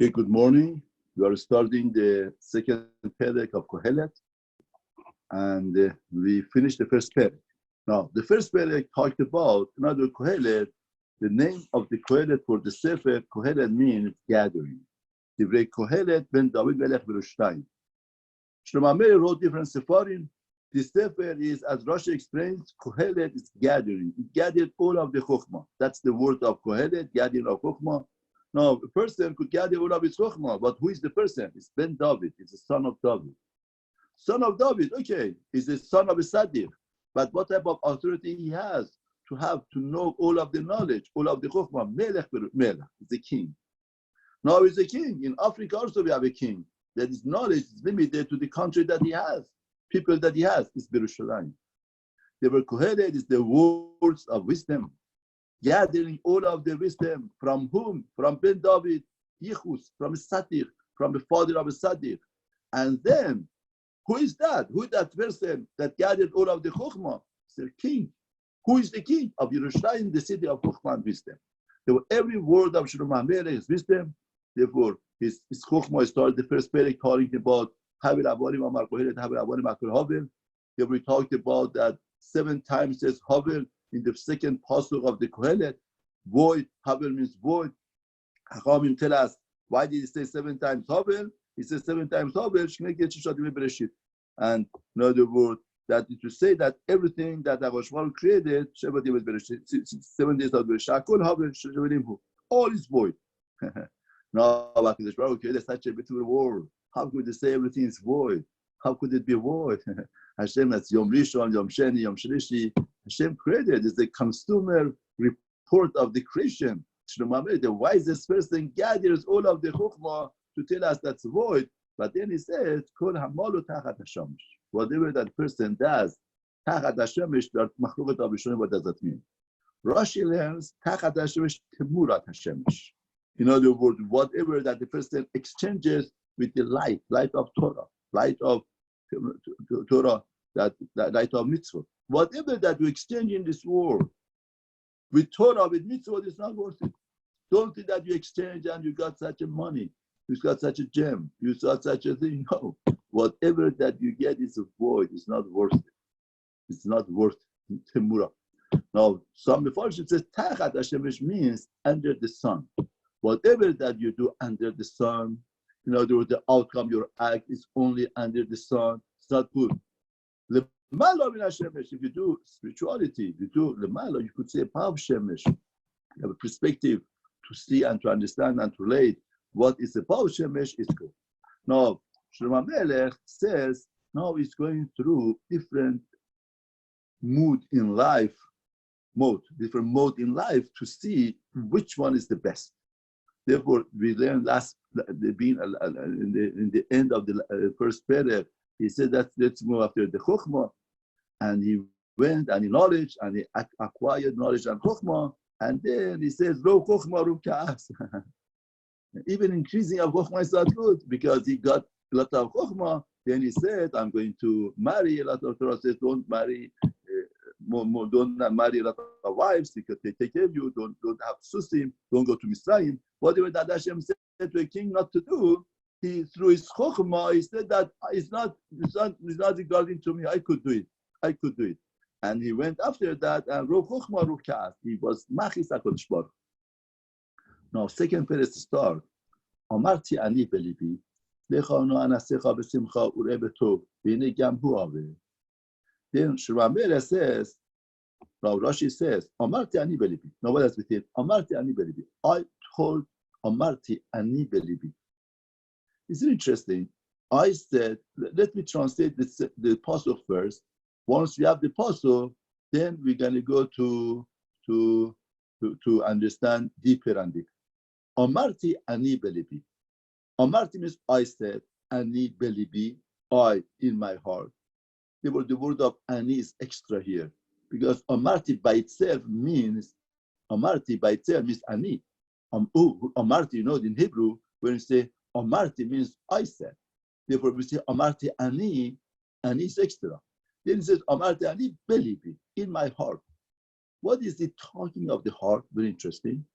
Okay, good morning. We are starting the second Perek of Kohelet, and we finished the first Perek. Now, the first Perek talked about another Kohelet. The name of the Kohelet for the Sefer, Kohelet means gathering. Divrei Kohelet ben David melech Yerushalayim. Shlomo HaMelech wrote different Sefarim. The Sefer is, as Rashi explains, Kohelet is gathering. It gathered all of the Chokhmah. That's the word of Kohelet, gathering of Chokhmah. Now, a person could gather all of his Chokhmah, but who is the person? It's Ben David. It's the son of David. Son of David, okay, he's the son of a Sadiq. But what type of authority he has to know all of the knowledge, all of the Chokhmah? Melech, is the king. Now he's a king. In Africa also we have a king. That his knowledge is limited to the country that he has, people that he has. It's Yerushalayim. The word Kohelet is the words of wisdom, gathering all of the wisdom from whom? From Ben David, Yichus, from a Sadiq, from the father of a Sadiq. And then, who is that? Who is that person that gathered all of the Chokhmah? It's the king. Who is the king of Yerushalayim, the city of Chokhmah and wisdom? Therefore, every word of Shlomo HaMelech is wisdom. Therefore, his Chokhmah started the first Perek talking about Havel Avalim Amar Kohelet, Havel Avalim Akol Havel. Here we talked about that 7 times says Havel in the second pasuk of the Kohelet. Void, Havel means void. Chachamim tell us, why did he say 7 times Havel? He says 7 times Havel, Shnei Shishad Bereshit. And in other words, that to say that everything that Avraham created, 7 days of Bereshit, all is void. No, Baruch created such a beautiful world. How could they say everything is void? How could it be void? Hashem, that's Yom Rishon, Yom Sheni, Yom Shlishi. Hashem created is the consumer report of the creation. Shlomo HaMelech, the wisest person, gathers all of the Chokhmah to tell us that's void. But then he says, Kol hamalu tachat hashemesh. Whatever that person does, tachat hashemesh, that machloket of Rishonim, what does that mean? Rashi learns, tachat hashemesh temurat hashemesh. In other words, whatever that the person exchanges with the light of Torah, light of Torah, that light of mitzvah. Whatever that you exchange in this world with Torah, with mitzvah, it's not worth it. Don't think that you exchange and you got such a money, you got such a gem, you got such a thing. No. Whatever that you get is a void. It's not worth it. It's not worth temura. Now, some Mefarshim says, Tachat Hashemesh means under the sun. Whatever that you do under the sun, in other words, the outcome, your act is only under the sun. It's not good. If you do spirituality, you do lemala, you could say Pav Shemesh. You have a perspective to see and to understand and to relate what is the Pav Shemesh is good. Now, Shlomo HaMelech says now he's going through different different mode in life to see which one is the best. Therefore, we learned in the end of the first Perek, he said that let's move after the Chokhmah, and he went and he knowledge and he acquired knowledge and Chokhmah, and then he says, Lo Chokhmah Rum Ka'as. Even increasing of Chokhmah is not good because he got a lot of Chokhmah. Then he said, I'm going to marry. A lot of Torah says, don't marry. Don't marry a lot of wives because they take care of you. Don't have susim. Don't go to Misraim. Whatever that Hashem said to a king not to do, he through his chokhmah, he said that it's not regarding to me. I could do it. And he went after that and wrote chokhmah rukas. He was machis HaKadosh Baruch. Now, second Perek start. Amarti ani belibi lechanu anasecha b'simcha urei b'tov v'hinei gam hu aveh. Then Shlomo HaMelech says, now Rashi says, Amarti ani belibi. Now what does it mean? Amarti ani belibi. I told Amarti ani belibi. It's interesting. I said, let me translate the pasuk first. Once we have the pasuk, then we're going to go to understand deeper and deeper. Amarti ani belibi. Amarti means I said, ani belibi, I in my heart. The word of ani is extra here because amarti by itself means ani. Amarti, you know, in Hebrew, when you say amarti means I said. Therefore, we say amarti ani is extra. Then it says amarti ani belibi, in my heart. What is the talking of the heart? Very interesting.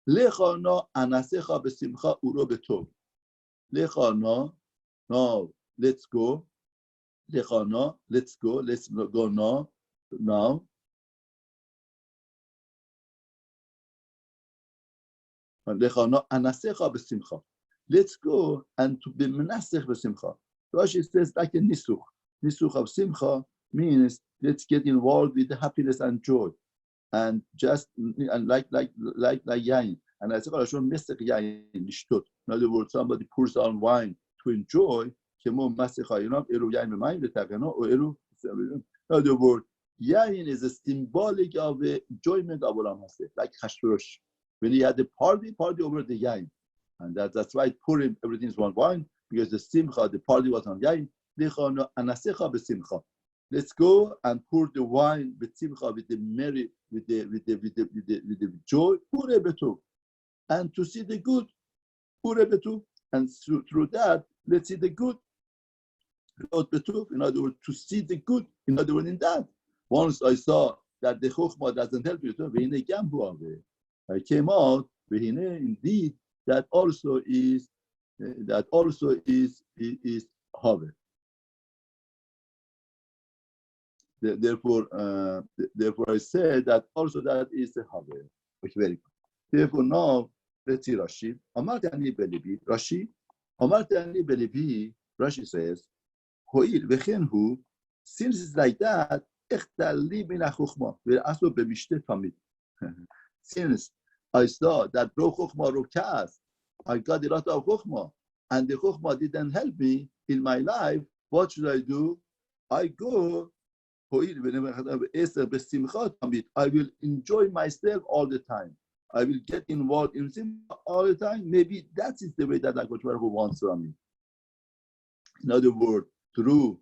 Lechana anasecha besimcha uro betov. Lechana, now let's go. Lechana, let's go. Let's go now. Now. Lechana anasecha besimcha. Let's go and to be menasech besimcha. Rashi says like a nisuch. Nisuch of simcha means let's get involved with the happiness and joy, and just and like yain. And I say, mesech yain nishtot. In other words, somebody pours on wine to enjoy. Kemo masech hayinam eru yain b'mayim letakana or eru. In other words, yain is a symbolic of the enjoyment of olam haseh, like Hashtarosh. When he had the party over the yain. And that's why Purim, everything is one wine, because the simcha, the party was on yain. Let's go and pour the wine with simcha, with the merry, with the joy, and to see the good, and through that, let's see the good. In other words, to see the good. In other words, in that, once I saw that the chokhmah doesn't help you, I came out, indeed, that also is Haver. Therefore, I said that also that is the Haver. Okay, very good. Therefore, now let's see Rashi. Rashi says, since it's like that, since I saw that bro chokhmah ro kas, I got a lot of chokhmah, and the chokhmah didn't help me in my life. What should I do? I go. I will enjoy myself all the time. I will get involved in simcha all the time. Maybe that is the way that HaKadosh Baruch Hu wants from me. In other words, through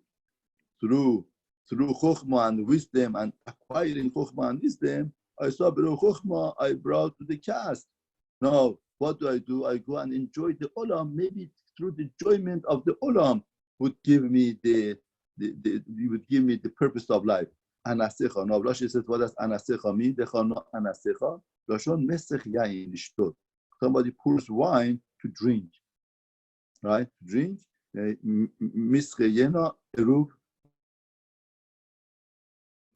chokhmah and wisdom and acquiring chokhmah and wisdom, I saw Baruch Chokhmah, I brought to the cast. Now, what do? I go and enjoy the Olam. Maybe through the enjoyment of the Olam would give me the purpose of life. Anasecha. Now, Rashi says, what does anasecha mean? Dechana anasecha. Lashon mesech yain lishtot. Somebody pours wine to drink, right? To drink. Mischeyena eruv.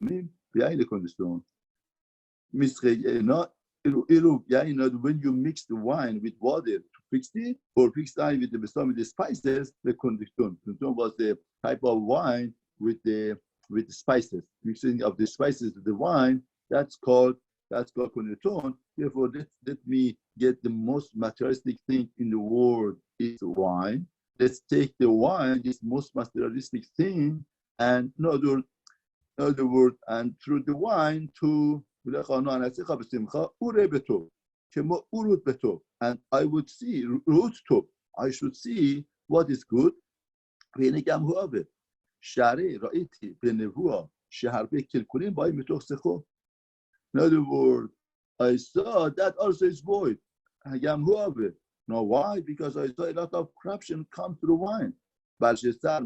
Yain lekondiston. When you mix the wine with water to fix it, or fix it with the spices, the condition was the type of wine with the spices, mixing of the spices with the wine. That's called condition. Therefore, let me get the most materialistic thing in the world is wine. Let's take the wine, this most materialistic thing, and in other words, and through the wine to and I would see I should see what is good. In other words, I saw that also is void. Now why? Because I saw a lot of corruption come through wine. Balshestar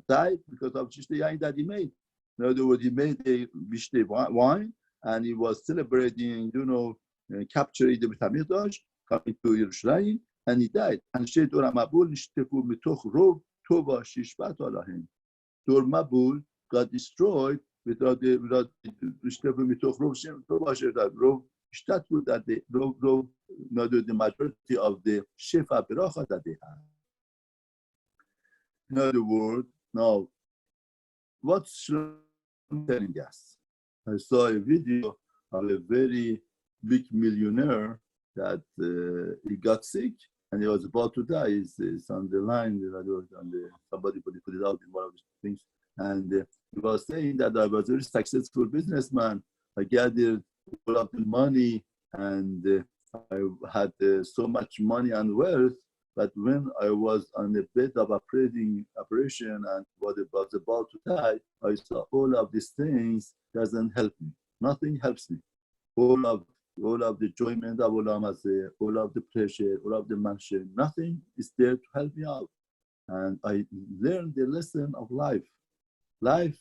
died because of the yain that he made. In other words, he made a vishte wine, and he was celebrating, capturing the Betamikdash, coming to Yerushalayim, and he died. And Dor Mabul nishtefu mitoch rov tova shishpat alahem. Dor Mabul got destroyed without nishtefu mitoch rov tova shishpat rov shtatfu that the majority of the shefa beracha that they had. In other words, now, what's telling us? I saw a video of a very big millionaire that he got sick and he was about to die. It's on the line, somebody put it out in one of the things. And he was saying that I was a very successful businessman. I gathered all of the money and I had so much money and wealth. But when I was on the bed of operation and was about to die, I saw all of these things doesn't help me. Nothing helps me. All of the enjoyment of Olam Hazeh, all of the pleasure, all of the mansion, nothing is there to help me out. And I learned the lesson of life. Life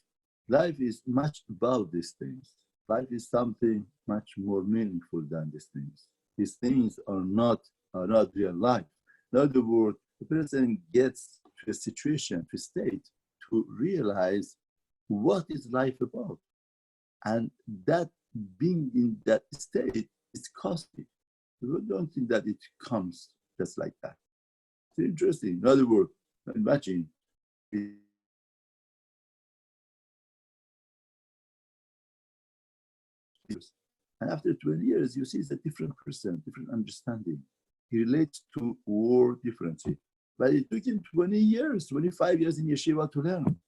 is much about these things. Life is something much more meaningful than these things. These things are not real life. In other words, the person gets to a situation, to a state, to realize what is life about. And that being in that state is costly. We don't think that it comes just like that. It's interesting. In other words, imagine and after 20 years, you see it's a different person, different understanding. He relates to war differently. But it took him 20 years, 25 years in yeshiva to learn.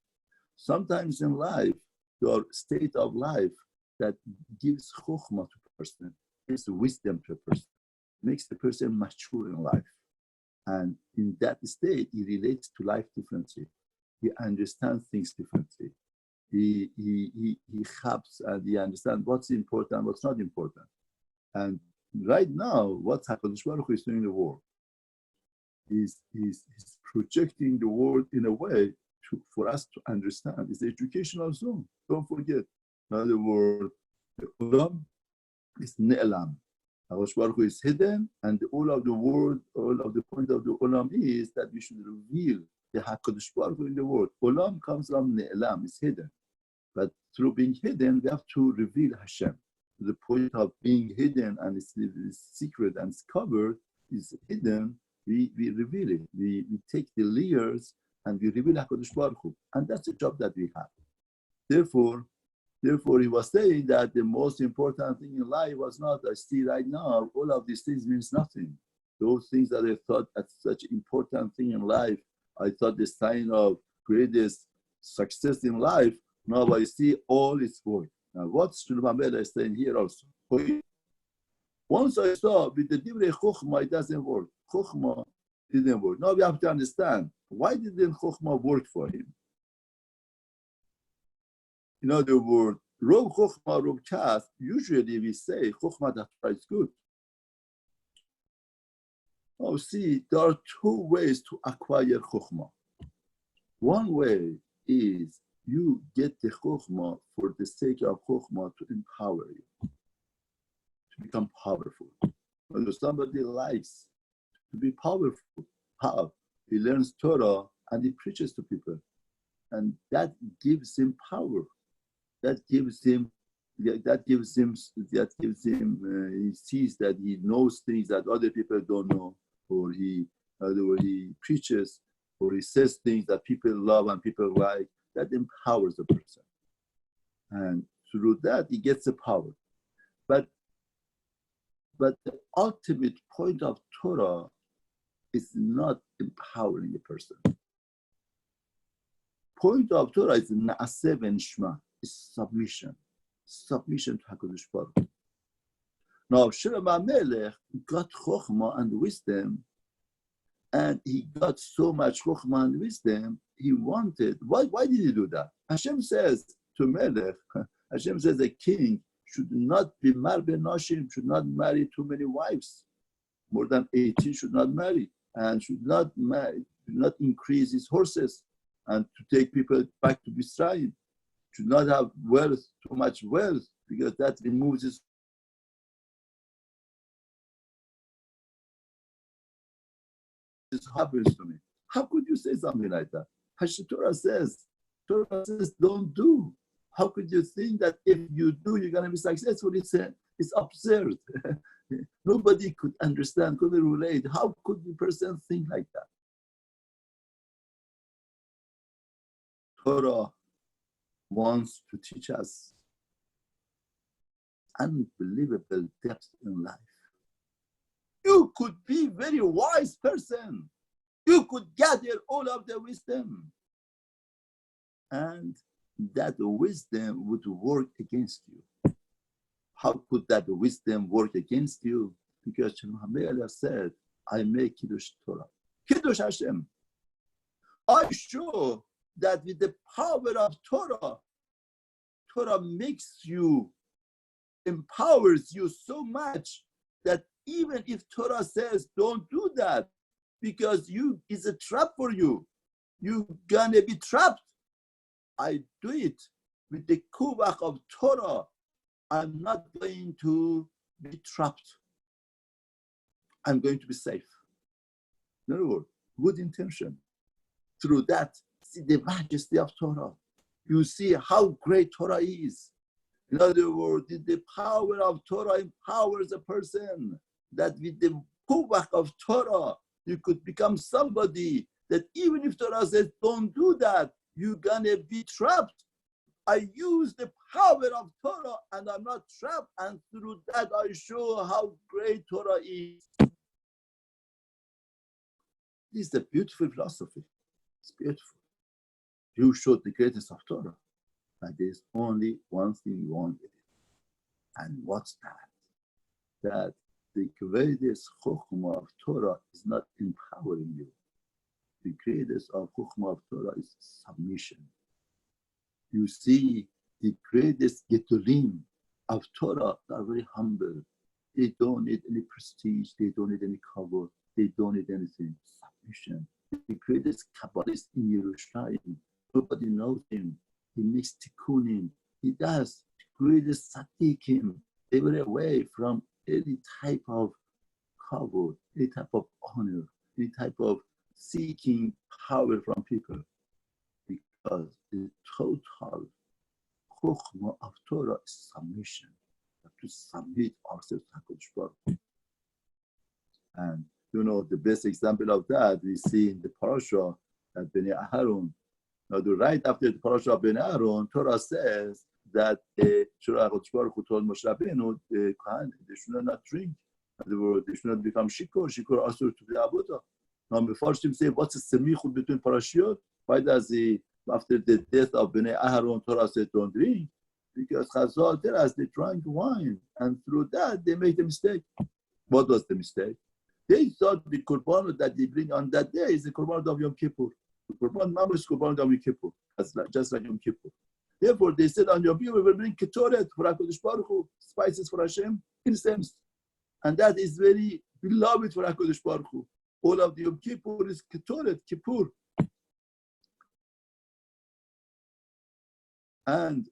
Sometimes in life, your state of life that gives chokhmah to a person, gives wisdom to a person, makes the person mature in life. And in that state, he relates to life differently. He understands things differently. He helps and he understands what's important, what's not important. And right now, what HaKadosh Baruch Hu is doing in the world is projecting the world in a way for us to understand. It's the educational zone. Don't forget. In other words, the Olam is Ne'elam. HaKadosh Baruch Hu is hidden, and all of the world, all of the point of the Olam is that we should reveal the HaKadosh Baruch Hu in the world. Olam comes from Ne'elam, it's hidden. But through being hidden, we have to reveal Hashem. The point of being hidden and it's secret and it's covered is hidden. We reveal it. We take the layers and we reveal HaKadosh Baruch Hu. And that's the job that we have. Therefore, he was saying that the most important thing in life was not, I see right now, all of these things means nothing. Those things that I thought as such important thing in life, I thought the sign of greatest success in life, now I see all its void. Now, what Shlomo Melech is saying here also. Once I saw with the Divrei Chokhmah, it doesn't work. Chokhmah didn't work. Now we have to understand, why didn't Chokhmah work for him? In other words, Rov Chokhmah, Rov Kas, usually we say Chokhmah Torah is good. Now see, there are two ways to acquire Chokhmah. One way is you get the Chokhmah for the sake of Chokhmah to empower you, to become powerful. When somebody likes to be powerful, how? He learns Torah and he preaches to people. And that gives him power. That gives him, he sees that he knows things that other people don't know, or he preaches, or he says things that people love and people like. That empowers the person. And through that, he gets the power. But the ultimate point of Torah is not empowering a person. Point of Torah is na'aseh v'nishma, is submission. Submission to HaKadosh Baruch Hu. Now, Shlomo Melech got chokhmah and wisdom, and he got so much chokhmah and wisdom, he wanted, why did he do that? Hashem says to Melech, Hashem says a king should not be marbe nashim, should not marry too many wives. More than 18 should not marry, and should not increase his horses, and to take people back to Mitzrayim. Should not have wealth, too much wealth, because that removes his. This happens to me. How could you say something like that? Torah says, don't do. How could you think that if you do, you're going to be successful? It's absurd. Nobody could understand, could relate. How could a person think like that? Torah wants to teach us unbelievable depth in life. You could be a very wise person. You could gather all of the wisdom. And that wisdom would work against you. How could that wisdom work against you? Because Shlomo Melech said, I make Kiddush Torah. Kiddush Hashem. I show that with the power of Torah, Torah makes you, empowers you so much that even if Torah says, don't do that, because it's a trap for you, you're gonna be trapped. I do it with the kuvach of Torah, I'm not going to be trapped. I'm going to be safe. In other words, good intention. Through that, see the majesty of Torah. You see how great Torah is. In other words, the power of Torah empowers a person that with the koach of Torah, you could become somebody that even if Torah says, don't do that, you're going to be trapped. I use the power of Torah and I'm not trapped. And through that, I show how great Torah is. This is a beautiful philosophy. It's beautiful. You showed the greatness of Torah. And there's only one thing you want with it. And what's that? That the greatest chokhmah of Torah is not empowering you. The greatest of chokhmah of Torah is submission. You see, the greatest gedolim of Torah are very humble. They don't need any prestige. They don't need any cover. They don't need anything. Submission. The greatest Kabbalist in Yerushalayim. Nobody knows him. He makes tikkunim. He does. The greatest tzaddikim. They were away from any type of cover, any type of honor, any type of seeking power from people. Because the total chokhmah of Torah is submission. To submit ourselves to HaKadosh Baruch Hu. And you know, the best example of that we see in the parasha at Bnei Aharon. Now, right after the parasha of Bnei Aharon, Torah says that HaKadosh Baruch Hu told Moshe Rabbeinu, the Kohen, they should not drink. They should not become shikor. Shikor asur to the avodah. Now, the first thing say, what's the semichut between parashiyot? Why does he, after the death of Bnei Aharon, Torah said don't drink? Because Chazal tell us they drank wine, and through that they made a mistake. What was the mistake? They thought the korban that they bring on that day is the korban of Yom Kippur. The korban Mamash is korban of Yom Kippur, just like Yom Kippur. Therefore, they said on Yom Kippur we will bring ketoret for HaKadosh Baruch Hu, spices for Hashem, incense, and that is very beloved for HaKadosh Baruch Hu. All of the Yom Kippur is ketoret, kippur, and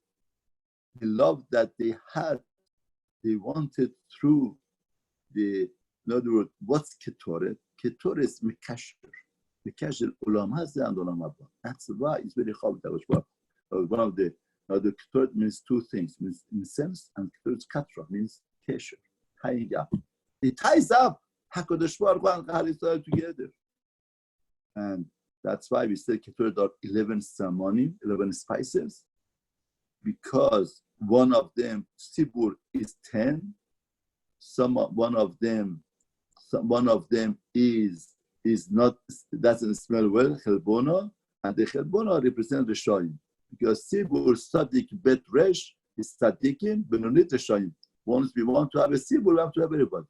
the love that they had, they wanted through the, in other words, what's Ketoret? Ketoret is Mikasher. Mikasher Ulam Hazeh and Ulam Haba. That's why it's very hard. One of the Ketoret means two things, means incense, and Ketoret Katra means Kesher, tying up. It ties up HaKadosh Baruch Hu and Klal Yisrael together. And that's why we say Ketoret are 11 ceremony, 11 spices, because one of them, Sibur, is 10. One of them is not, doesn't smell well, Chelbona, and the Chelbona represents the Shoyim. Because Sibur, Sadik, Bet Resh, is Sadikim, Benonit Shoyim. Once we want to have a Sibur, we have to have everybody.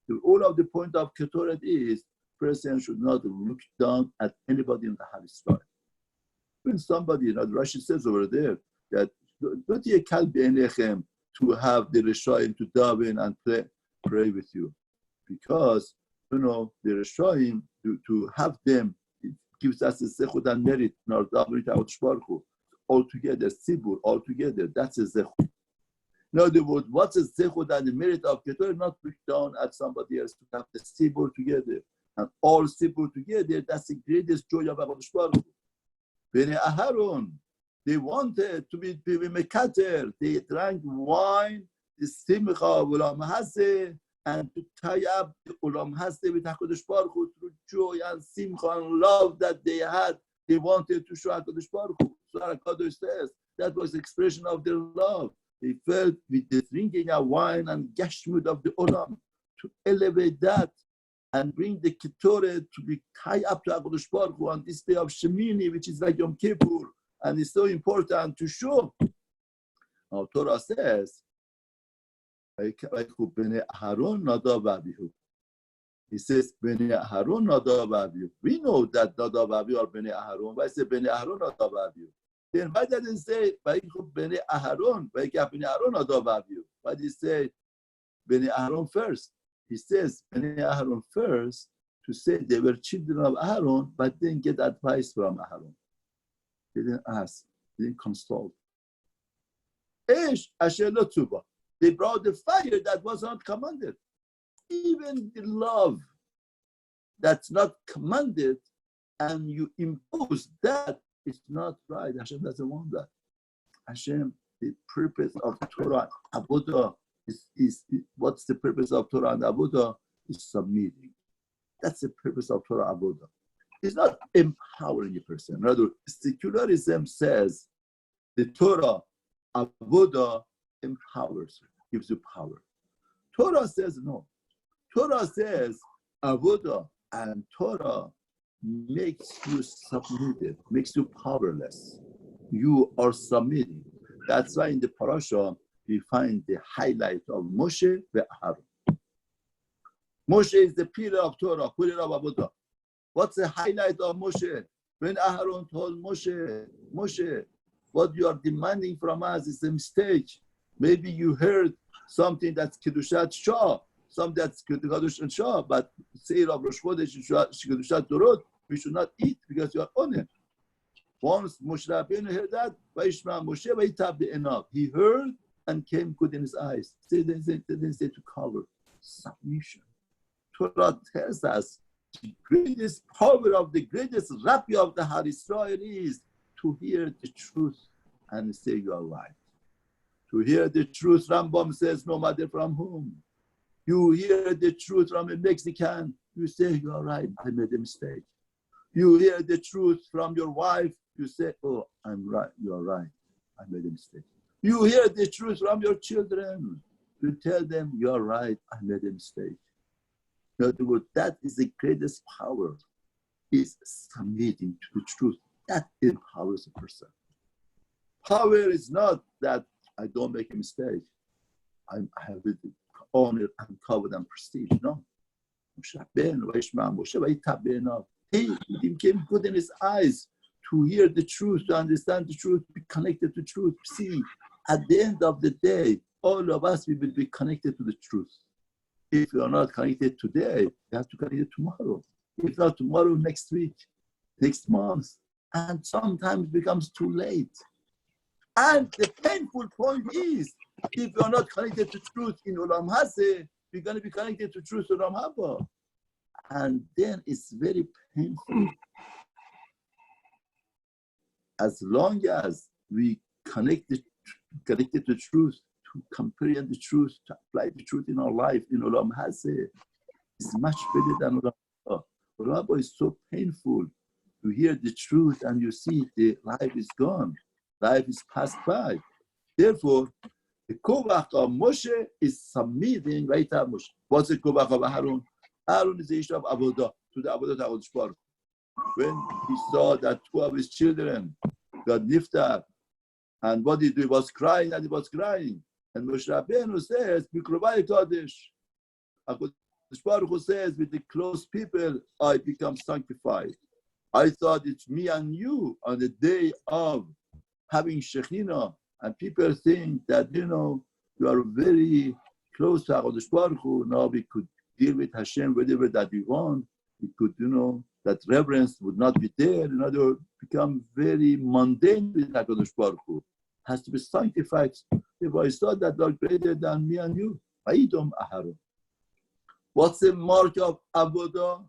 So all of the point of Ketoret is, person should not look down at anybody in the Halisrael. When somebody, Rashi says over there, that don't ye kal be'enechem to have the Rishoyim to daven and pray with you, because the Rishoyim to have them, it gives us a zechut and merit in our davening to HaKadosh Baruch Hu. Altogether, Sibur, altogether, that's a zechut. In other words, what's a zechut and the merit of Ketoret? Not look down at somebody else, to have the Sibur together and all Sibur together. That's the greatest joy of HaKadosh Baruch Hu. Bnei Aharon, they wanted to be mekater. They drank wine, the simcha of Ulam Hazeh, and to tie up the Ulam Hazeh with HaKadosh Baruch Hu through joy and simcha and love that they had. They wanted to show HaKadosh Baruch Hu. So HaKadosh says that was the expression of their love. They felt with the drinking of wine and gashmut of the Ulam to elevate that and bring the Ketoret to be tied up to HaKadosh Baruch Hu on this day of Shemini, which is like Yom Kippur. And it's so important to show. Now Torah says, Bnei Aharon Nadav Avihu. He says, Bnei Aharon Nadav Avihu. We know that Nadav Avihu are Bnei Aharon. Why say Bnei Aharon Nadav Avihu? Then why doesn't it say Bnei Aharon? Why Bnei Aharon Nadav Avihu? Why did he say Bnei Aharon first? He says Bnei Aharon first to say they were children of Aharon, but didn't get advice from Aharon. They didn't ask, they didn't consult. Esh asher lo tzuva. They brought the fire that was not commanded. Even the love that's not commanded, and you impose that, it's not right. Hashem doesn't want that. Hashem, the purpose of Torah Avodah is what's the purpose of Torah and Avodah? Is submitting. That's the purpose of Torah Avodah. It's not empowering a person. Rather, secularism says the Torah Avodah empowers you, gives you power. Torah says no. Torah says Avodah and Torah makes you submitted, makes you powerless. You are submitting. That's why in the parasha we find the highlight of Moshe and Aharon. Moshe is the pillar of Torah, pillar of Avodah. What's the highlight of Moshe? When Aharon told Moshe, Moshe, what you are demanding from us is a mistake. Maybe you heard something that's Kedushat Shah, something that's Kedushat Shah, but say of Rosh Chodesh, Kedushat Dorot, we should not eat because you are on it. Once Moshe Rabbeinu heard that, Moshe he heard and came good in his eyes. They didn't say to cover. Submission. Torah tells us the greatest power of the greatest rabbi of the Har Israel is to hear the truth and say you are right. To hear the truth, Rambam says, no matter from whom. You hear the truth from a Mexican, you say you are right, I made a mistake. You hear the truth from your wife, you say, oh, I'm right, you are right, I made a mistake. You hear the truth from your children, you tell them, you are right, I made a mistake. In other words, that is the greatest power, is submitting to the truth. That empowers a person. Power is not that I don't make a mistake. I have it honored and covered and prestige. No. He became good in his eyes to hear the truth, to understand the truth, be connected to truth. See, at the end of the day, all of us, we will be connected to the truth. If you are not connected today, you have to connect it tomorrow. If not tomorrow, next week, next month. And sometimes it becomes too late. And the painful point is, if you are not connected to truth in Olam Hazeh, you're going to be connected to truth in Olam Haba. And then it's very painful. As long as we connected to truth, to comprehend the truth, to apply the truth in our life, in Olam Hazeh, it's much better than Olam Haba. Olam Haba is so painful. You hear the truth and you see the life is gone. Life is passed by. Therefore, the Kovach of Moshe is submitting right to Moshe. What's the Kovach of Aaron? Aaron is the issue of Avodah, to the Avodah HaKadosh Baruch Hu. When he saw that two of his children got niftar, and what he did, he was crying and he was crying. And Moshe Rabbeinu says, Mikrobai Kodesh. HaKadosh Baruch Hu says, with the close people, I become sanctified. I thought it's me and you on the day of having Shekhinah, and people think that, you are very close to HaKadosh Baruch Hu. Now we could deal with Hashem whatever that we want. We could, that reverence would not be there. In other words, become very mundane with HaKadosh Baruch Hu. Has to be sanctified. If I thought that are greater than me and you, Vayidom Aharon. What's the mark of Avodah?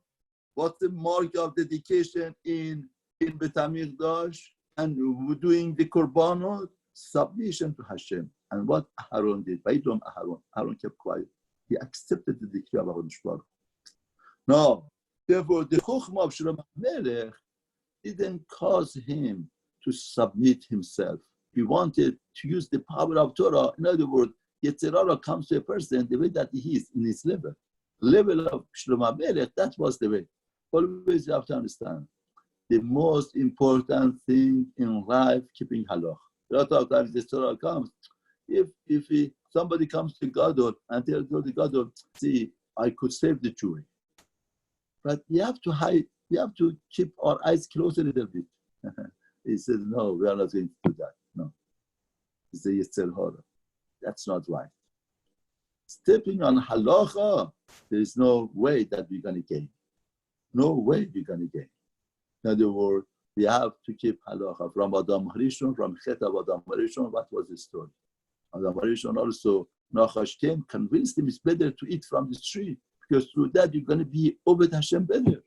What's the mark of dedication in Bet HaMikdash and doing the korbanot? Submission to Hashem. And what Aharon did, Vayidom Aharon. Aharon kept quiet. He accepted the decree of HaKadosh Baruch Hu. Now, therefore, the Chokhmah of Shlomo HaMelech didn't cause him to submit himself. He wanted to use the power of Torah. In other words, Yetzer Hara comes to a person the way that he is in his level. Level of Shlomo HaMelech, that was the way. Always you have to understand. The most important thing in life, keeping halach. A lot of times the Torah comes. If somebody comes to Gadol and tells the Gadol, see, I could save the Jew. But you have to hide, you have to keep our eyes closed a little bit. He says, no, we are not going to do that. No. He says, Yetzer Hara. That's not right. Stepping on halacha, there is no way that we're going to gain. No way we're going to gain. In other words, we have to keep halacha from Adam Harishon, from Chet of Adam Harishon. What was the story? And the Avraham also, Nachash came, convinced him it's better to eat from this tree, because through that you're going to be Obed Hashem better.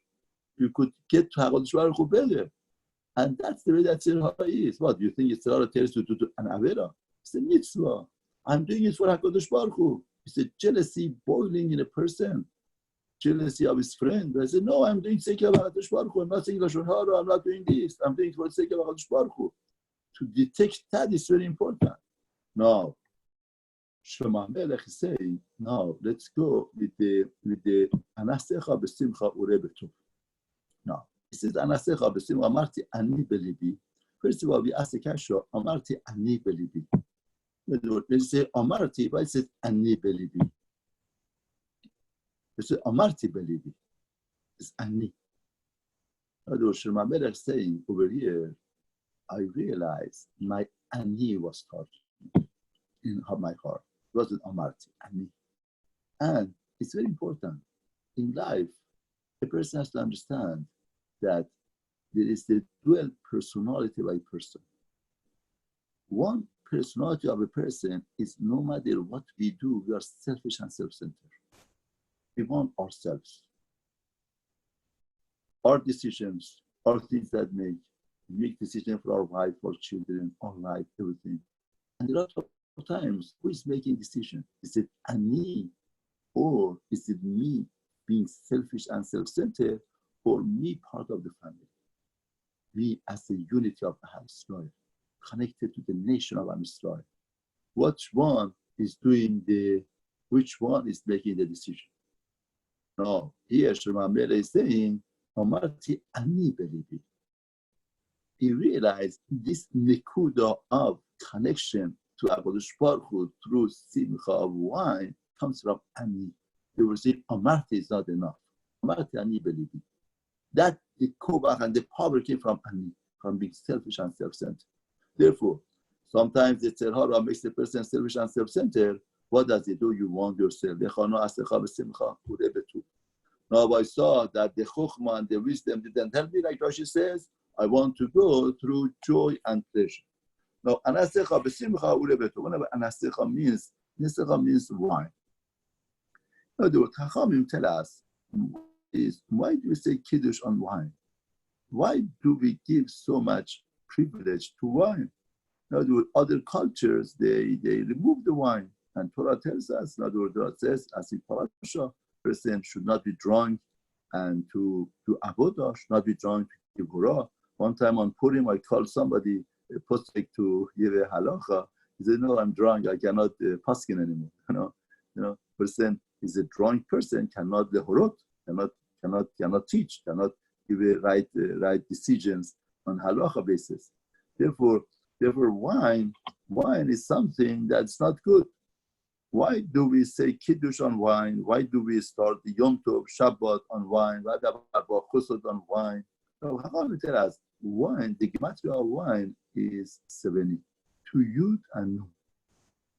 You could get to HaKadosh Baruch Hu better. And that's the way that Tzir Hara is. What, do you think Tzir Hara tells you to do an Avera? It's a mitzvah. I'm doing it for HaKadosh Baruch Hu. It's a jealousy boiling in a person. Jealousy of his friend. I said, no, I'm doing sake of HaKadosh Baruch Hu. I'm not saying Lashon Hara, I'm not doing this. I'm doing it for the sake of HaKadosh Baruch Hu. To detect that is very important. Now, Shlomo Melech is saying, now let's go with the Anasecha B'Simcha Ure B'Tov. Now, he says, Anasecha B'Simcha, Amarti Ani Belibi. First of all, we ask the Kasha, Amarti Ani Belibi. When you say Amarti, why it says Ani Belibi? You say Amarti Belibi. It's Ani. In other words, Shlomo Melech is saying over here, I realized my Ani was touched in my heart. It wasn't Amarti, Ani. And it's very important. In life, a person has to understand that there is the dual personality by person. One personality of a person is no matter what we do, we are selfish and self-centered. We want ourselves. Our decisions, our things that make decisions for our wife, our children, our life, everything. And a lot of times, who is making decisions? Is it me, or is it me being selfish and self-centered, or me part of the family? We as the unity of Am Yisrael, connected to the nation of Am Yisrael. Which one is making the decision? No, here Shlomo Melech is saying, Amarti Ani Belibi. He realized this nekuda of connection to HaKadosh Baruch Hu through simcha of wine comes from Ani. They were saying, Amarti is not enough. Amarti Ani Belibi. That the kovach and the power came from Ani, from being selfish and self-centered. Therefore, sometimes the Tzir Hara makes the person selfish and self-centered. What does it do? You want yourself. Now I saw that the chokhmah and the wisdom didn't help me, like Rashi says. I want to go through joy and pleasure. Now, anasecha b'simcha ulebetu. Whenever anasecha means wine. In other words, Chachamim tell us, why do we say kiddush on wine? Why do we give so much privilege to wine? In other words, other cultures, they remove the wine. And Torah tells us, in other words, Torah says, as in Parasha, person should not be drunk, and to avodah should not be drunk to Gevurah. One time on Purim, I called somebody a posek to give a halacha. He said, "No, I'm drunk. I cannot paskin anymore." Person is a drunk person, cannot lehorot, cannot teach, cannot give a right decisions on halacha basis. Therefore, wine is something that's not good. Why do we say kiddush on wine? Why do we start the Yom Tov, Shabbat on wine? Why do we chusot on wine? So how do we tell us? Wine, the gematria of wine is 70, to Yud and Nun.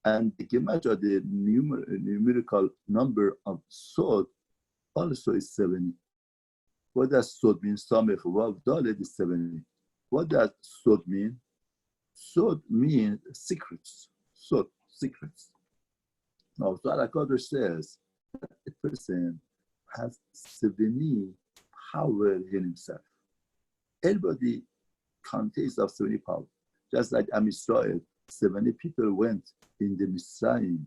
And the gematria, the numerical number of sod, also is 70. What does sod mean? Samech Vav Dalet is 70. What does sod mean? Sod means secrets. Sod, secrets. Now, Zohar HaKadosh says that a person has 70 power in himself. Everybody contains of 70 power. Just like Am Yisrael, 70 people went in the Mitzrayim,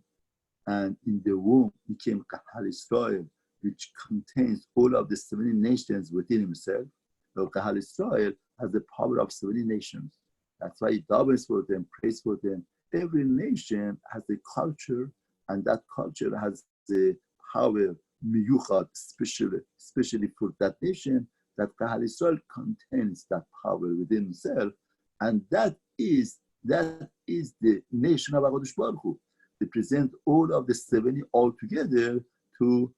and in the womb became Kahal Yisrael, which contains all of the 70 nations within himself. Now, Kahal Yisrael has the power of 70 nations. That's why he davens for them, prays for them. Every nation has a culture, and that culture has the power, miyuchad, especially for that nation, that Kahal Yisrael contains that power within himself, and that is the nation of HaKadosh Baruch Hu. They present all of the 70 all together to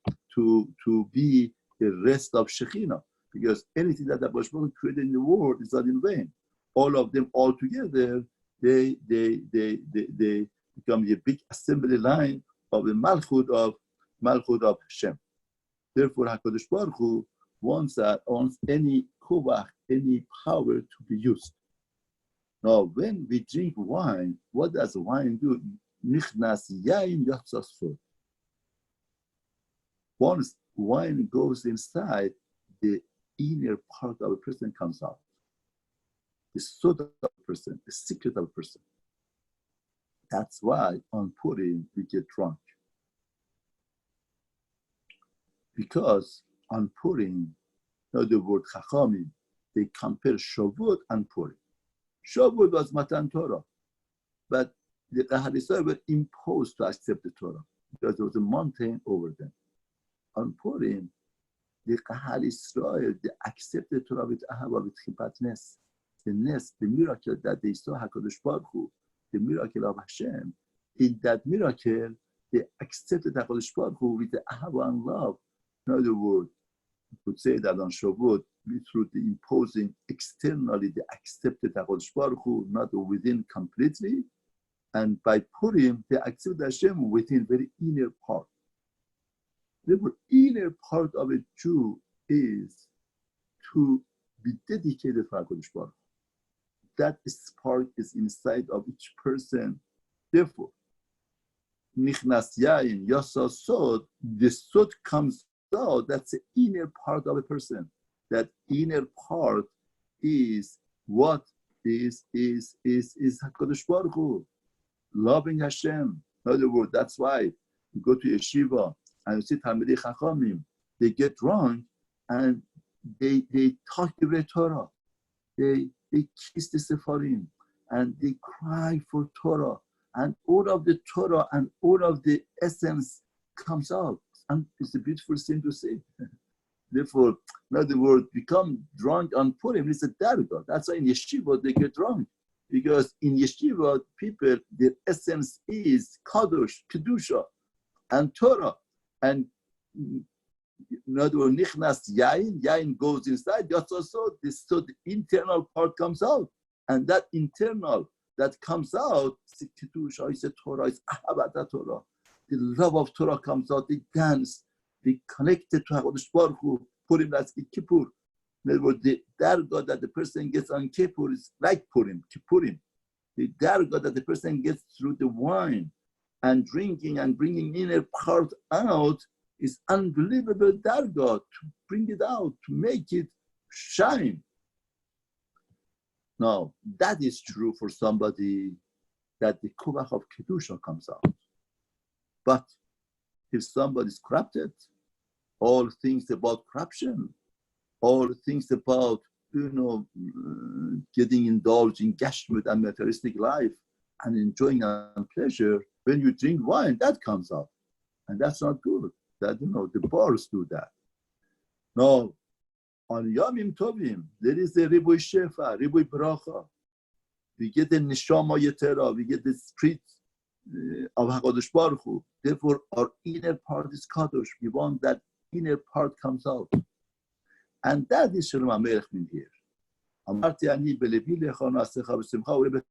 be the rest of Shekhinah, because anything that HaKadosh Baruch Hu created in the world is not in vain. All of them all together, they become a big assembly line of the Malchut of Hashem. Therefore, HaKadosh Baruch Hu wants any kovach, any power to be used. Now, when we drink wine, what does wine do? nichnas yain yatsa sod. Once wine goes inside, the inner part of a person comes out. The sod of a person, the secret of a person. That's why on Purim we get drunk. Because on Purim, the word Chachamim, they compare Shavuot and Purim. Shavuot was Matan Torah, but the Kahalisai were imposed to accept the Torah because there was a mountain over them. On Purim, the Kahal Israel, they accepted Torah with Ahava, with Chipat Nes. The Nes, the miracle that they saw HaKadosh Baruch Hu, the miracle of Hashem. In that miracle, they accepted HaKadosh Baruch Hu with the Ahava and love. In other words, you could say that on Shavuot, through the imposing externally, they accepted HaKadosh Baruch Hu, not within completely. And by Purim, they accepted Hashem within very inner part. The inner part of a Jew is to be dedicated to HaKadosh Baruch Hu. That spark is inside of each person. Therefore, Nichnas Yain, Yasa Sod, the Sod comes out. That's the inner part of a person. That inner part is what is HaKadosh Baruch Hu, loving Hashem. In other words, that's why you go to yeshiva and you see Talmidei Chachamim, they get drunk and they talk the Torah. They kiss the Sefarim and they cry for Torah. And all of the Torah and all of the essence comes out. And it's a beautiful thing to see. Therefore, in other words, become drunk on Purim, it's a darga. That's why in yeshiva they get drunk. Because in yeshiva, people, their essence is kadosh, kedusha, and Torah. And in other words, nichnas yain goes inside, so the internal part comes out. And that internal that comes out, it's kedusha, it's a Torah, it's ahavat Torah. The love of Torah comes out, they dance, they connected to HaKadosh Baruch Hu, Purim, that's Kippur. In other words, the darga that the person gets on Kippur is like Purim, Kippurim. The darga that the person gets through the wine and drinking and bringing inner part out is unbelievable darga to bring it out, to make it shine. Now, that is true for somebody that the kuvach of Kedusha comes out. But if somebody is corrupted, all things about corruption, all things about, getting indulged in gashmut and materialistic life and enjoying and pleasure, when you drink wine, that comes out. And that's not good. That, the bars do that. Now, on Yamim Tovim, there is a Ribui Shefa, Ribui Bracha. We get the Nishama Yetera, we get the street of HaKadosh Baruch Hu. Therefore, our inner part is Kadosh. We want that inner part comes out. And that is Shalom HaMelech in here. Amarti ani belevi lecha na'asecha b'simcha,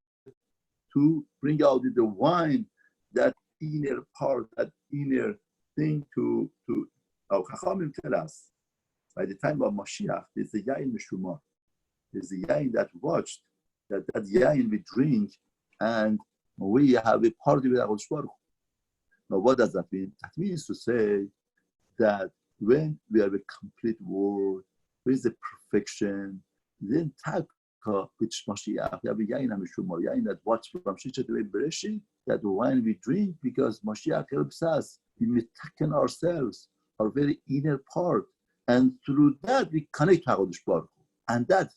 to bring out the wine, that inner part, that inner thing to our Chachamim tell us. By the time of Mashiach, there's a yain meshumah. There's a yain that watched, that yain we drink, and we have a party with HaKadosh Baruch Hu. Now, what does that mean? That means to say that when we have a complete world, there is a perfection, then Taka, which Mashiach, we have a yain meshumah, yain that watched from Shishat Bereshit, that the wine we drink, because Mashiach helps us. We mitaken ourselves, our very inner part. And through that, we connect HaKadosh Baruch Hu. And that,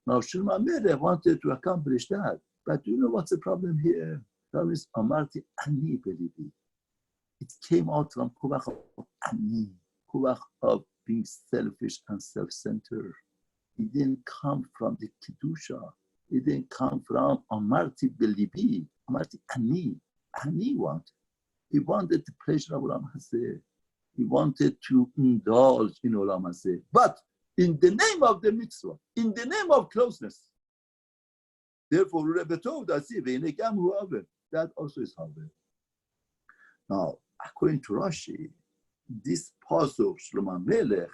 now Shalom HaMelech wanted to accomplish that. But do you know what's the problem here? The problem is, Amarti Ani Belibi. It came out from Kuvach of Ani, Kuvach of being selfish and self-centered. It didn't come from the Kedusha. It didn't come from Amarti Belibi, Amarti Ani. Ani wanted. He wanted the pleasure of Olam Hazeh. He wanted to indulge in Olam Hazeh. But in the name of the mitzvah, in the name of closeness. Therefore, that also is Havel. Now, according to Rashi, this pasuk, Shalom HaMelech,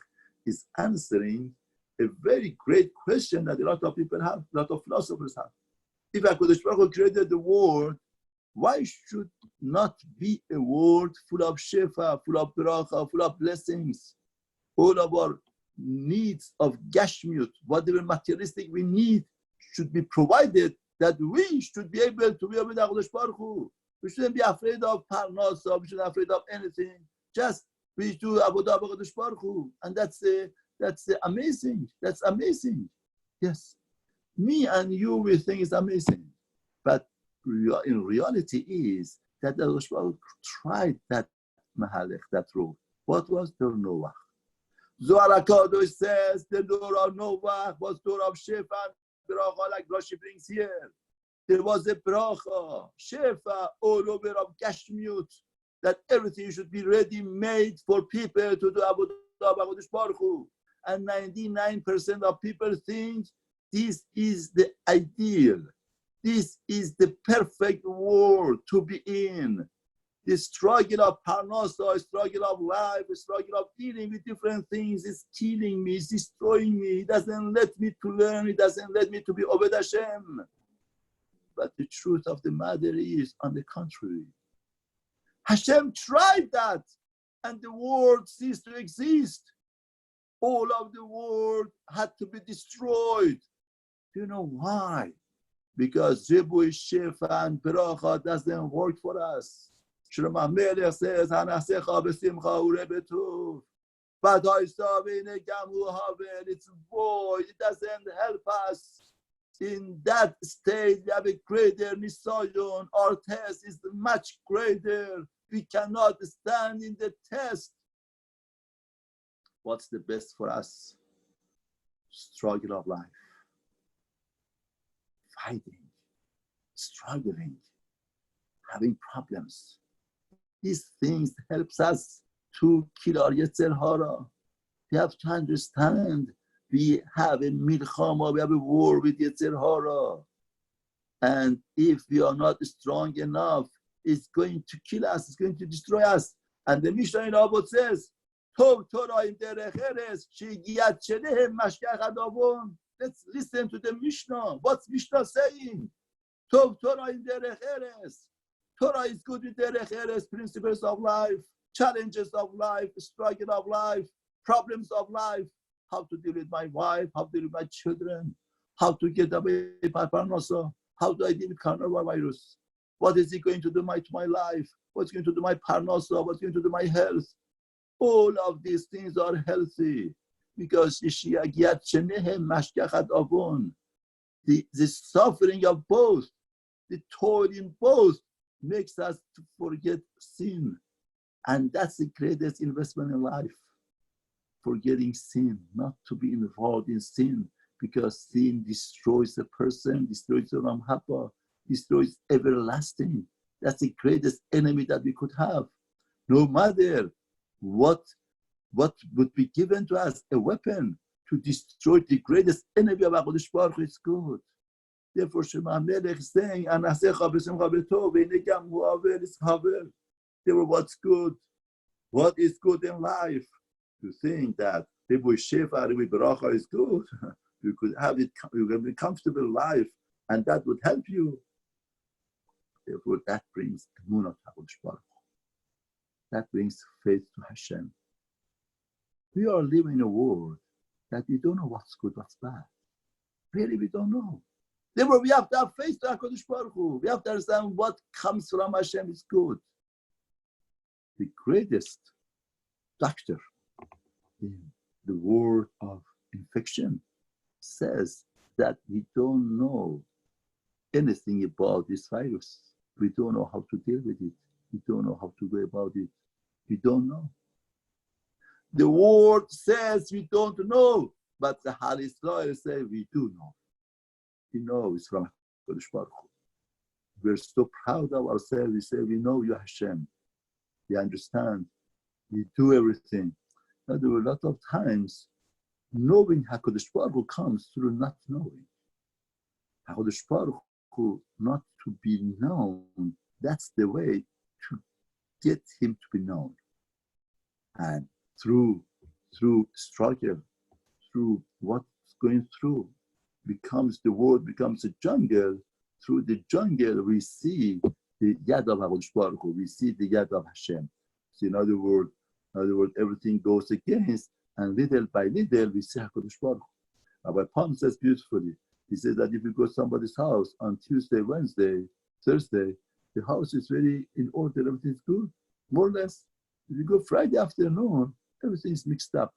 is answering a very great question that a lot of people have, a lot of philosophers have. If HaKadosh Baruch Hu created the world Why should not be a world full of shefa, full of bracha, full of blessings? All of our needs of gashmiut, whatever materialistic we need, should be provided, that we should be able to be with HaKadosh Baruch Hu. We shouldn't be afraid of parnasa, we shouldn't be afraid of anything. Just we do avodah HaKadosh Baruch Hu. And that's amazing. That's amazing. Yes. Me and you, we think it's amazing. But in reality is that the HaKadosh Baruch Hu tried that mahalech, that road. What was the Noah? Zohar HaKadosh says the door of Noah was door of shefa and bracha, like Rashi brings here. There was a bracha, shefa, all over of gashmiut, that everything should be ready made for people to do avodah HaKadosh Baruch Hu. And 99% of people think this is the ideal. This is the perfect world to be in. The struggle of parnasa, struggle of life, struggle of dealing with different things is killing me, it's destroying me. It doesn't let me to learn, it doesn't let me to be Obed Hashem. But the truth of the matter is, on the contrary, Hashem tried that, and the world ceased to exist. All of the world had to be destroyed. Do you know why? Because Zibui, Shefa, and Beracha doesn't work for us. Shlomo Melech says, "Hanasecha b'simcha urebetuv." But it's void. It doesn't help us. In that state, we have a greater nisayon. Our test is much greater. We cannot stand in the test. What's the best for us? Struggle of life. Fighting, struggling, having problems. These things helps us to kill our Yetzer Hara. We have to understand we have a milchama, we have a war with Yetzer Hara. And if we are not strong enough, it's going to kill us, it's going to destroy us. And the Mishnah in Avot says, Tov Torah in derech eretz, she'giyat shenehem mashkach adavon. Let's listen to the Mishnah. What's Mishnah saying? Tov Torah in derech eretz. Torah is good with derech eretz, principles of life, challenges of life, struggle of life, problems of life. How to deal with my wife, how to deal with my children, how to get away my parnasa, how do I deal with coronavirus? What is it going to do to my life? What's going to do my parnasa? What's going to do my health? All of these things are healthy because the suffering of both, the toil in both makes us to forget sin. And that's the greatest investment in life. Forgetting sin, not to be involved in sin, because sin destroys the person, destroys the Olam Haba, destroys everlasting. That's the greatest enemy that we could have. No matter what would be given to us, a weapon to destroy the greatest enemy of HaKadosh Baruch Hu is good. Therefore, Shema Melech is saying, "Anasecha b'simcha b'tov, v'negam hu aver is haver." Therefore, what's good? What is good in life? To think that Ribui Shefa, Ribui Beracha is good. You could have it, you can be comfortable life, and that would help you. Therefore, that brings emunah to HaKadosh Baruch Hu. That brings faith to Hashem. We are living in a world that we don't know what's good, what's bad. Really, we don't know. Therefore, we have to have faith to HaKadosh Baruch Hu. We have to understand what comes from Hashem is good. The greatest doctor in the world of infection says that we don't know anything about this virus. We don't know how to deal with it. We don't know how to go about it. We don't know. The world says we don't know, but the Hal Israel say we do know. We know it's from HaKadosh Baruch Hu. We're so proud of ourselves. We say we know you, Hashem. We understand. We do everything. Now, there were a lot of times knowing HaKadosh Baruch Hu comes through not knowing. HaKadosh Baruch Hu, not to be known, that's the way to get him to be known. And through struggle, through what's going through, becomes the world becomes a jungle. Through the jungle, we see the Yad of HaKadosh Baruch Hu. We see the Yad of Hashem. So in other words, everything goes against, and little by little we see HaKadosh Baruch Hu. Rabbi Palm says beautifully. He says that if you go to somebody's house on Tuesday, Wednesday, Thursday, the house is very in order, everything's good, more or less. If you go Friday afternoon, everything is mixed up.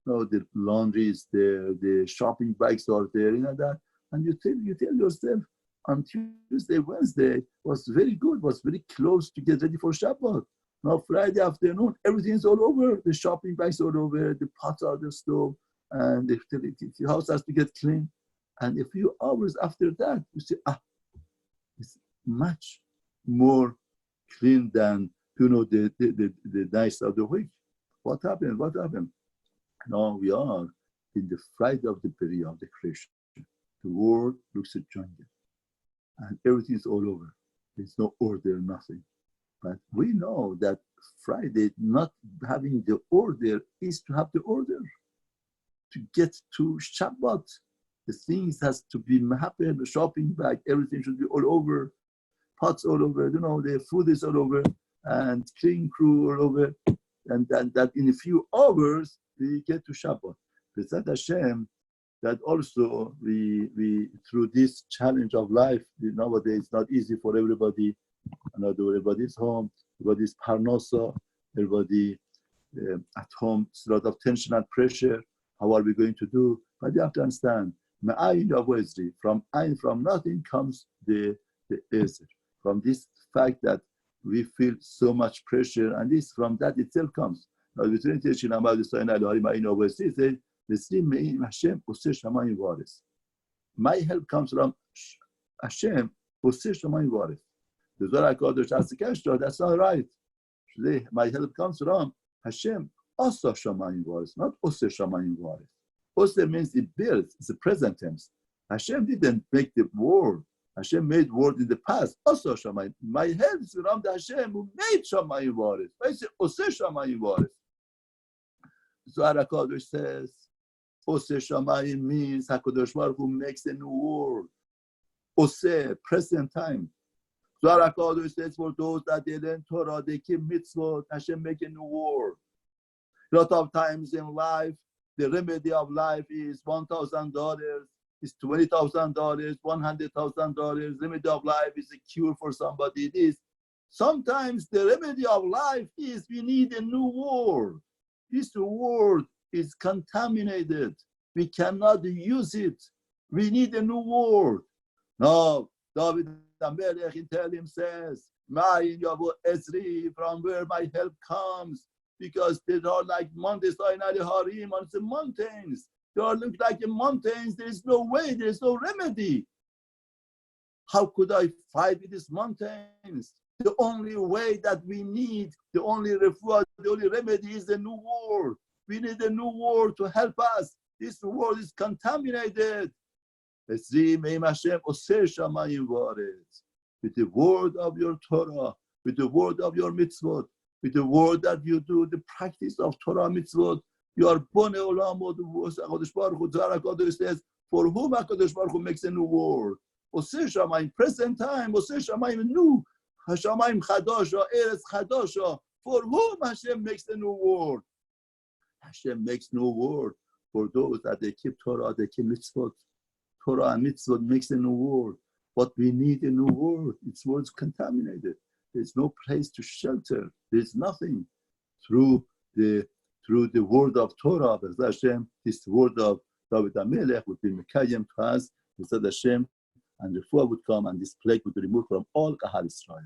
The laundry is there, the shopping bags are there, that. And you tell yourself, on Tuesday, Wednesday was very good, was very close to get ready for Shabbat. Now Friday afternoon, everything's all over. The shopping bags all over, the pots are on the stove, and the house has to get clean. And a few hours after that, you say, it's much more clean than the nights of the week. What happened? Now we are in the Friday of the period of the creation. The world looks a jungle, and everything is all over. There's no order, nothing. But we know that Friday not having the order is to have the order. To get to Shabbat, the things has to be happen, the shopping bag, everything should be all over, pots all over, the food is all over, and cleaning crew all over, and that in a few hours we get to Shabbat. B'ezrat Hashem, that also we through this challenge of life, nowadays it's not easy for everybody. Everybody's home, everybody's parnasa, everybody at home, it's a lot of tension and pressure. How are we going to do? But you have to understand, from nothing comes the Ezer. From this fact that we feel so much pressure, and this from that itself comes. My help comes from Hashem. That's not right. My help comes from Hashem. Asa Shamayim Varis, not Ose Shamayim Varis. Ose means it builds, it's a present tense. Hashem didn't make the world. Hashem made world in the past. Asa Shamayim. My help is from the Hashem who made Shamayim Varis. I say Ose Shamayim Varis. Zohar HaKadosh says, Ose Shamayim means HaKadosh Baruch Hu makes a new world. Ose, present time. Zohar HaKadosh says, for those that they learn Torah, they keep mitzvot, Hashem make a new world. A lot of times in life, the remedy of life is $1,000, is $20,000, $100,000. Remedy of life is a cure for somebody. It is. Sometimes the remedy of life is we need a new world. This world is contaminated. We cannot use it. We need a new world. Now, David HaMelech in Tehillim says, "Ma'in yavo ezri," from where my help comes. Because they are like mountains, on the mountains. They are look like the mountains. There is no way, there is no remedy. How could I fight with these mountains? The only way that we need, the only refuah, the only remedy is the new world. We need a new world to help us. This world is contaminated. With the word of your Torah, with the word of your mitzvot, with the word that you do, the practice of Torah mitzvot, you are born olam. HaKadosh Baruch Hu, Zohar HaKadosh says, for whom HaKadosh Baruch Hu makes a new world. Oseh Shamayim, present time, Oseh Shamayim, new. Hashamayim Chadasha, Eretz Chadasha, for whom Hashem makes a new world. Hashem makes new world for those that they keep Torah, they keep mitzvot. Torah and mitzvot makes a new world. But we need a new world. Its world's contaminated. There's no place to shelter. There's nothing. Through the word of Torah, Hashem, this word of David HaMelech would be Mekayem to us, Hashem, and the refuah would come, and this plague would be removed from all Kahal Israel.